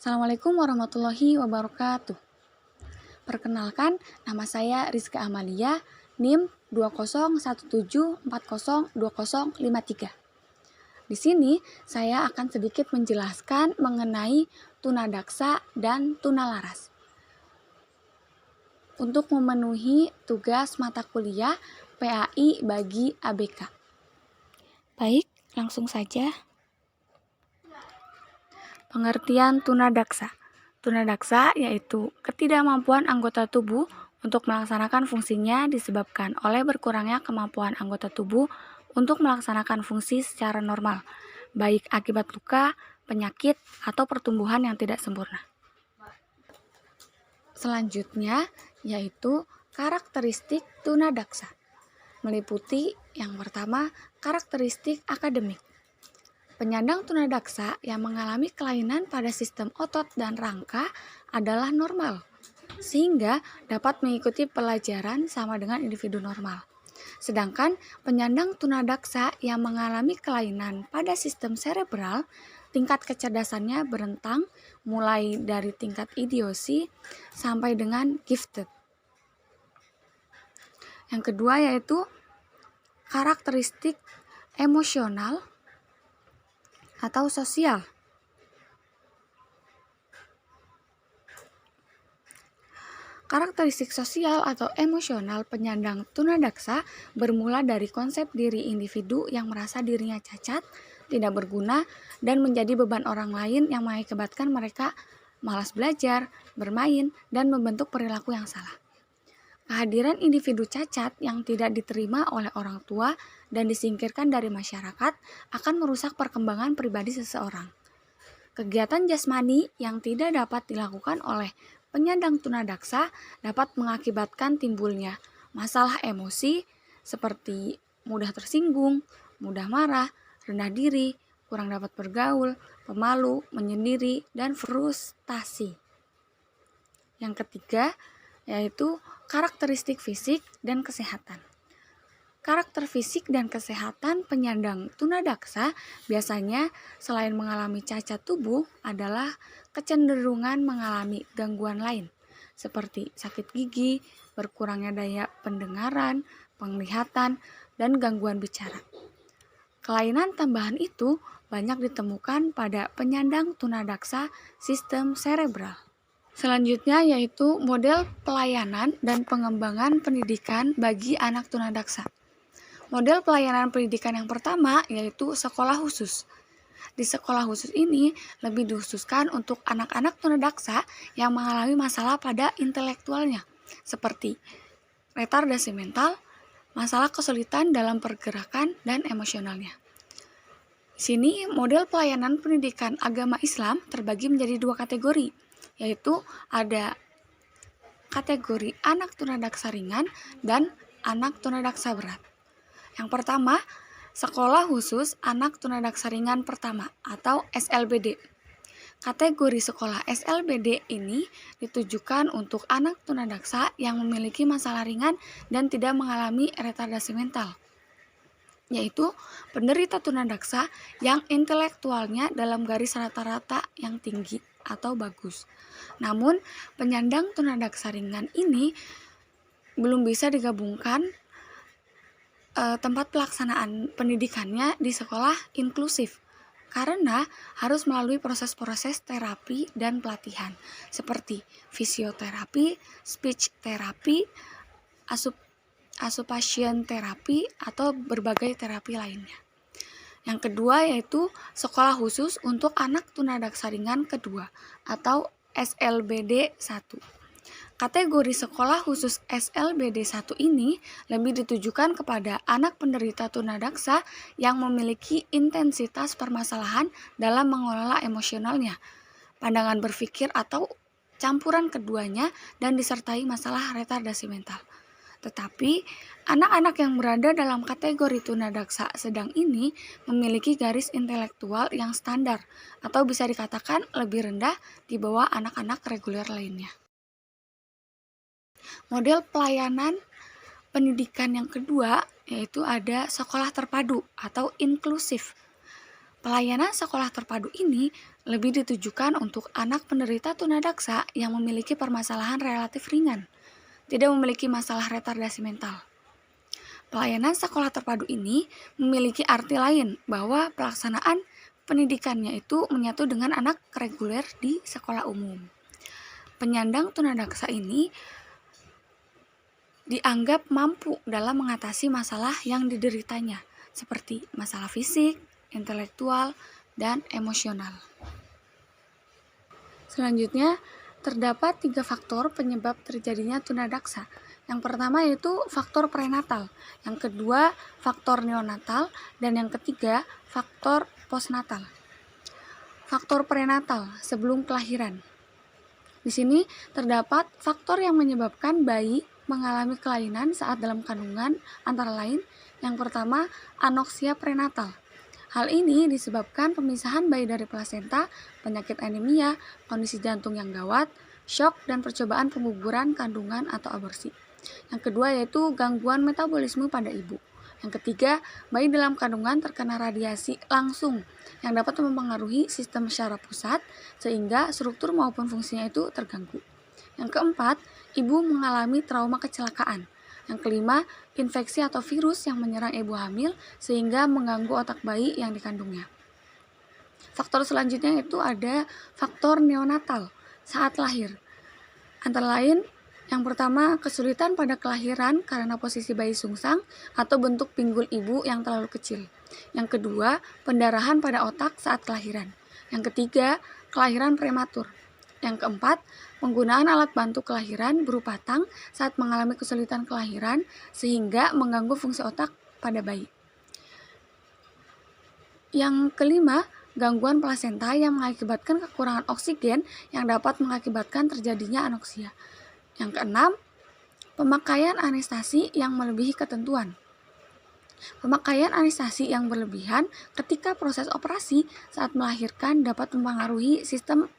Assalamualaikum warahmatullahi wabarakatuh. Perkenalkan, nama saya Rizka Amalia, NIM 2017402053. Di sini saya akan sedikit menjelaskan mengenai tunadaksa dan tunalaras. Untuk memenuhi tugas mata kuliah PAI bagi ABK. Baik, langsung saja. Pengertian tunadaksa. Tunadaksa yaitu ketidakmampuan anggota tubuh untuk melaksanakan fungsinya disebabkan oleh berkurangnya kemampuan anggota tubuh untuk melaksanakan fungsi secara normal, baik akibat luka, penyakit, atau pertumbuhan yang tidak sempurna. Selanjutnya yaitu karakteristik tunadaksa. Meliputi yang pertama, karakteristik akademik. Penyandang tunadaksa yang mengalami kelainan pada sistem otot dan rangka adalah normal, sehingga dapat mengikuti pelajaran sama dengan individu normal. Sedangkan penyandang tunadaksa yang mengalami kelainan pada sistem serebral, tingkat kecerdasannya berentang mulai dari tingkat idiosi sampai dengan gifted. Yang kedua yaitu karakteristik emosional atau sosial. Karakteristik sosial atau emosional penyandang tunadaksa bermula dari konsep diri individu yang merasa dirinya cacat, tidak berguna, dan menjadi beban orang lain yang mengakibatkan mereka malas belajar, bermain, dan membentuk perilaku yang salah. Kehadiran individu cacat yang tidak diterima oleh orang tua dan disingkirkan dari masyarakat akan merusak perkembangan pribadi seseorang. Kegiatan jasmani yang tidak dapat dilakukan oleh penyandang tunadaksa dapat mengakibatkan timbulnya masalah emosi seperti mudah tersinggung, mudah marah, rendah diri, kurang dapat bergaul, pemalu, menyendiri, dan frustasi. Yang ketiga yaitu karakteristik fisik dan kesehatan. Karakter fisik dan kesehatan penyandang tunadaksa biasanya selain mengalami cacat tubuh adalah kecenderungan mengalami gangguan lain seperti sakit gigi, berkurangnya daya pendengaran, penglihatan, dan gangguan bicara. Kelainan tambahan itu banyak ditemukan pada penyandang tunadaksa sistem serebral. Selanjutnya yaitu model pelayanan dan pengembangan pendidikan bagi anak tunadaksa. Model pelayanan pendidikan yang pertama yaitu sekolah khusus. Di sekolah khusus ini lebih dikhususkan untuk anak-anak tunadaksa yang mengalami masalah pada intelektualnya, seperti retardasi mental, masalah kesulitan dalam pergerakan, dan emosionalnya. Di sini model pelayanan pendidikan agama Islam terbagi menjadi dua kategori, yaitu ada kategori anak tunadaksa ringan dan anak tunadaksa berat. Yang pertama, sekolah khusus anak tunadaksa ringan pertama atau SLBD. Kategori sekolah SLBD ini ditujukan untuk anak tunadaksa yang memiliki masalah ringan dan tidak mengalami retardasi mental, yaitu penderita tunadaksa yang intelektualnya dalam garis rata-rata yang tinggi atau bagus. Namun, penyandang tunadaksa ringan ini belum bisa digabungkan tempat pelaksanaan pendidikannya di sekolah inklusif karena harus melalui proses-proses terapi dan pelatihan seperti fisioterapi, speech terapi, occupational terapi, atau berbagai terapi lainnya. Yang kedua yaitu sekolah khusus untuk anak tunadaksa ringan kedua atau SLBD 1. Kategori sekolah khusus SLBD 1 ini lebih ditujukan kepada anak penderita tunadaksa yang memiliki intensitas permasalahan dalam mengelola emosionalnya, pandangan berpikir atau campuran keduanya, dan disertai masalah retardasi mental. Tetapi, anak-anak yang berada dalam kategori tunadaksa sedang ini memiliki garis intelektual yang standar atau bisa dikatakan lebih rendah di bawah anak-anak reguler lainnya. Model pelayanan pendidikan yang kedua yaitu ada sekolah terpadu atau inklusif. Pelayanan sekolah terpadu ini lebih ditujukan untuk anak penderita tunadaksa yang memiliki permasalahan relatif ringan, tidak memiliki masalah retardasi mental. Pelayanan sekolah terpadu ini memiliki arti lain bahwa pelaksanaan pendidikannya itu menyatu dengan anak reguler di sekolah umum. Penyandang tunadaksa ini dianggap mampu dalam mengatasi masalah yang dideritanya, seperti masalah fisik, intelektual, dan emosional. Selanjutnya, terdapat 3 faktor penyebab terjadinya tunadaksa. Yang pertama yaitu faktor prenatal, yang kedua faktor neonatal, dan yang ketiga faktor postnatal. Faktor prenatal sebelum kelahiran. Di sini terdapat faktor yang menyebabkan bayi mengalami kelainan saat dalam kandungan, antara lain yang pertama anoksia prenatal. Hal ini disebabkan pemisahan bayi dari plasenta, penyakit anemia, kondisi jantung yang gawat, shock, dan percobaan pengguguran kandungan atau aborsi. Yang kedua yaitu gangguan metabolisme pada ibu. Yang ketiga, bayi dalam kandungan terkena radiasi langsung yang dapat mempengaruhi sistem syaraf pusat sehingga struktur maupun fungsinya itu terganggu. Yang keempat, ibu mengalami trauma kecelakaan. Yang kelima, infeksi atau virus yang menyerang ibu hamil sehingga mengganggu otak bayi yang dikandungnya. Faktor selanjutnya itu ada faktor neonatal saat lahir. Antara lain, yang pertama, kesulitan pada kelahiran karena posisi bayi sungsang atau bentuk pinggul ibu yang terlalu kecil. Yang kedua, pendarahan pada otak saat kelahiran. Yang ketiga, kelahiran prematur. Yang keempat, penggunaan alat bantu kelahiran berupa tang saat mengalami kesulitan kelahiran sehingga mengganggu fungsi otak pada bayi. Yang kelima, gangguan plasenta yang mengakibatkan kekurangan oksigen yang dapat mengakibatkan terjadinya anoksia. Yang keenam, pemakaian anestesi yang melebihi ketentuan. Pemakaian anestesi yang berlebihan ketika proses operasi saat melahirkan dapat mempengaruhi sistem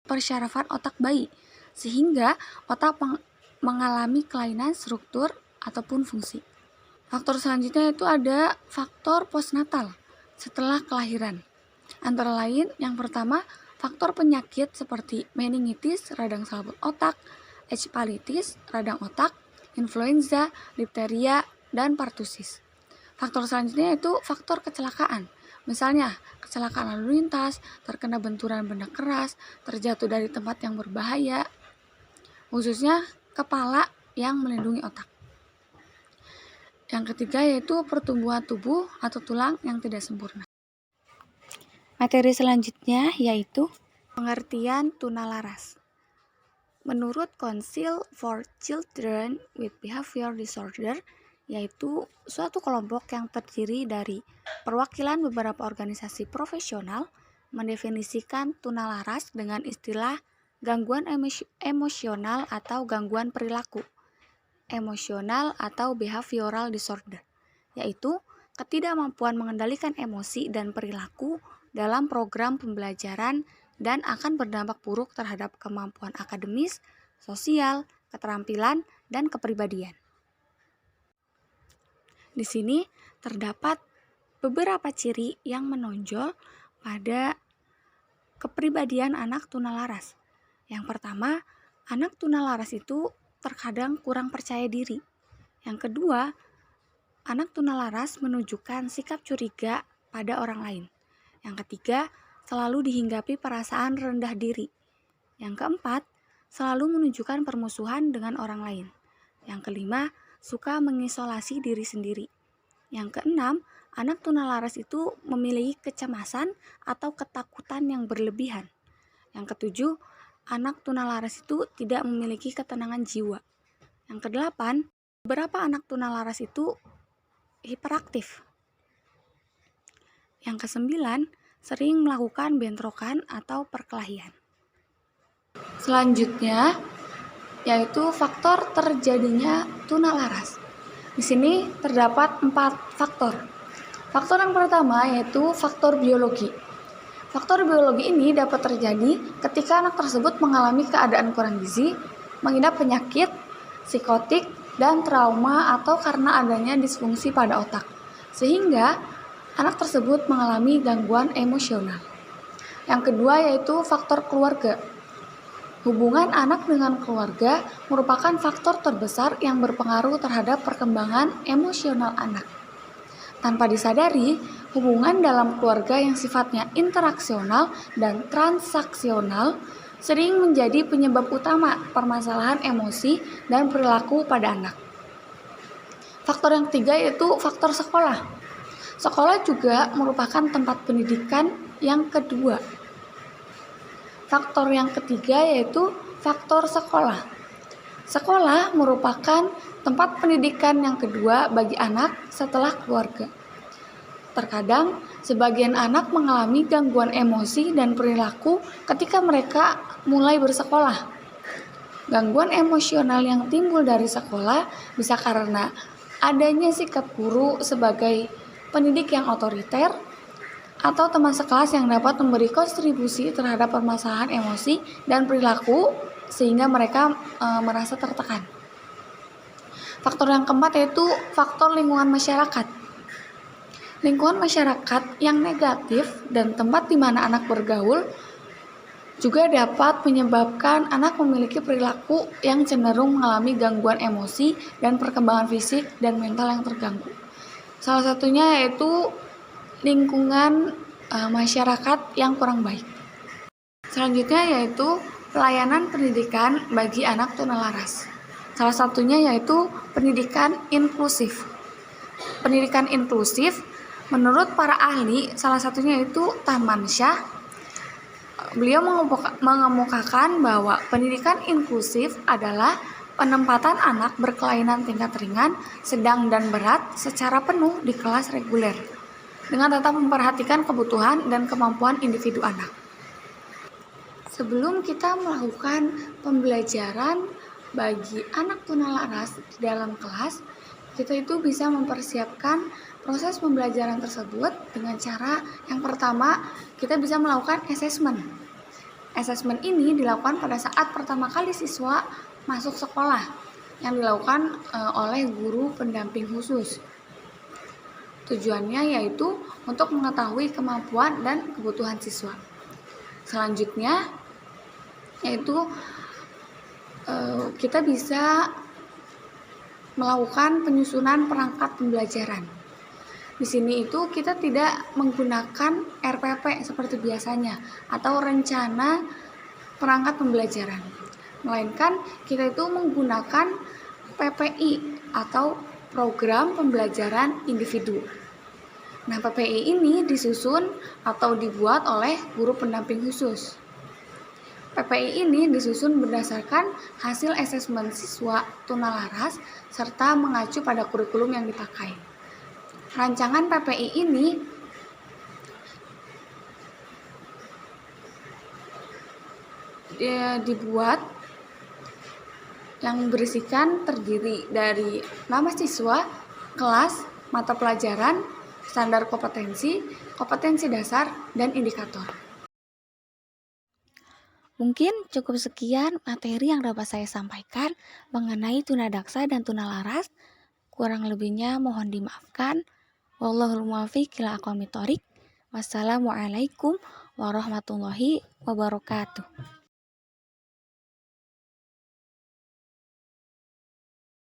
persyarafan otak bayi, sehingga otak mengalami kelainan struktur ataupun fungsi. Faktor selanjutnya itu ada faktor postnatal setelah kelahiran. Antara lain, yang pertama, faktor penyakit seperti meningitis, radang selaput otak, encephalitis, radang otak, influenza, difteria, dan pertusis. Faktor selanjutnya itu faktor kecelakaan. Misalnya, kecelakaan lalu lintas, terkena benturan benda keras, terjatuh dari tempat yang berbahaya, khususnya kepala yang melindungi otak. Yang ketiga yaitu pertumbuhan tubuh atau tulang yang tidak sempurna. Materi selanjutnya yaitu pengertian tunalaras. Menurut Council for Children with Behavior Disorder, yaitu suatu kelompok yang terdiri dari perwakilan beberapa organisasi profesional, mendefinisikan tunalaras dengan istilah gangguan emosional atau gangguan perilaku, emosional atau behavioral disorder, yaitu ketidakmampuan mengendalikan emosi dan perilaku dalam program pembelajaran dan akan berdampak buruk terhadap kemampuan akademis, sosial, keterampilan, dan kepribadian. Di sini terdapat beberapa ciri yang menonjol pada kepribadian anak tunalaras. Yang pertama, anak tunalaras itu terkadang kurang percaya diri. Yang kedua, anak tunalaras menunjukkan sikap curiga pada orang lain. Yang ketiga, selalu dihinggapi perasaan rendah diri. Yang keempat, selalu menunjukkan permusuhan dengan orang lain. Yang kelima, suka mengisolasi diri sendiri. Yang keenam, anak tunalaras itu memiliki kecemasan atau ketakutan yang berlebihan. Yang ketujuh, anak tunalaras itu tidak memiliki ketenangan jiwa. Yang kedelapan, beberapa anak tunalaras itu hiperaktif. Yang kesembilan, sering melakukan bentrokan atau perkelahian. Selanjutnya, yaitu faktor terjadinya tunalaras. Di sini terdapat 4 faktor. Faktor yang pertama yaitu faktor biologi. Faktor biologi ini dapat terjadi ketika anak tersebut mengalami keadaan kurang gizi, mengidap penyakit, psikotik, dan trauma atau karena adanya disfungsi pada otak, sehingga anak tersebut mengalami gangguan emosional. Yang kedua yaitu faktor keluarga. Hubungan anak dengan keluarga merupakan faktor terbesar yang berpengaruh terhadap perkembangan emosional anak. Tanpa disadari, hubungan dalam keluarga yang sifatnya interaksional dan transaksional sering menjadi penyebab utama permasalahan emosi dan perilaku pada anak. Faktor yang ketiga yaitu faktor sekolah. Sekolah juga merupakan tempat pendidikan yang kedua. Faktor yang ketiga yaitu faktor sekolah. Sekolah merupakan tempat pendidikan yang kedua bagi anak setelah keluarga. Terkadang, sebagian anak mengalami gangguan emosi dan perilaku ketika mereka mulai bersekolah. Gangguan emosional yang timbul dari sekolah bisa karena adanya sikap guru sebagai pendidik yang otoriter, atau teman sekelas yang dapat memberi kontribusi terhadap permasalahan emosi dan perilaku sehingga mereka merasa tertekan. Faktor yang keempat yaitu faktor lingkungan masyarakat. Lingkungan masyarakat yang negatif dan tempat di mana anak bergaul juga dapat menyebabkan anak memiliki perilaku yang cenderung mengalami gangguan emosi dan perkembangan fisik dan mental yang terganggu. Salah satunya yaitu lingkungan masyarakat yang kurang baik. Selanjutnya yaitu pelayanan pendidikan bagi anak tunalaras. Salah satunya yaitu pendidikan inklusif. Pendidikan inklusif menurut para ahli salah satunya yaitu Taman Syah. Beliau mengemukakan bahwa pendidikan inklusif adalah penempatan anak berkelainan tingkat ringan, sedang, dan berat secara penuh di kelas reguler, dengan tetap memperhatikan kebutuhan dan kemampuan individu anak. Sebelum kita melakukan pembelajaran bagi anak tunalaras di dalam kelas, kita itu bisa mempersiapkan proses pembelajaran tersebut dengan cara yang pertama, kita bisa melakukan assessment. Assessment ini dilakukan pada saat pertama kali siswa masuk sekolah, yang dilakukan oleh guru pendamping khusus. Tujuannya yaitu untuk mengetahui kemampuan dan kebutuhan siswa. Selanjutnya yaitu kita bisa melakukan penyusunan perangkat pembelajaran. Di sini itu kita tidak menggunakan RPP seperti biasanya atau rencana perangkat pembelajaran, melainkan kita itu menggunakan PPI atau program pembelajaran individu. Nah, PPI ini disusun atau dibuat oleh guru pendamping khusus. PPI ini disusun berdasarkan hasil asesmen siswa tunalaras serta mengacu pada kurikulum yang dipakai. Rancangan PPI ini dibuat yang berisikan terdiri dari nama siswa, kelas, mata pelajaran, standar kompetensi, kompetensi dasar, dan indikator. Mungkin cukup sekian materi yang dapat saya sampaikan mengenai tunadaksa dan tunalaras. Kurang lebihnya mohon dimaafkan. Wallahul muwaffiq ila aqwamit thoriq. Wassalamualaikum warahmatullahi wabarakatuh.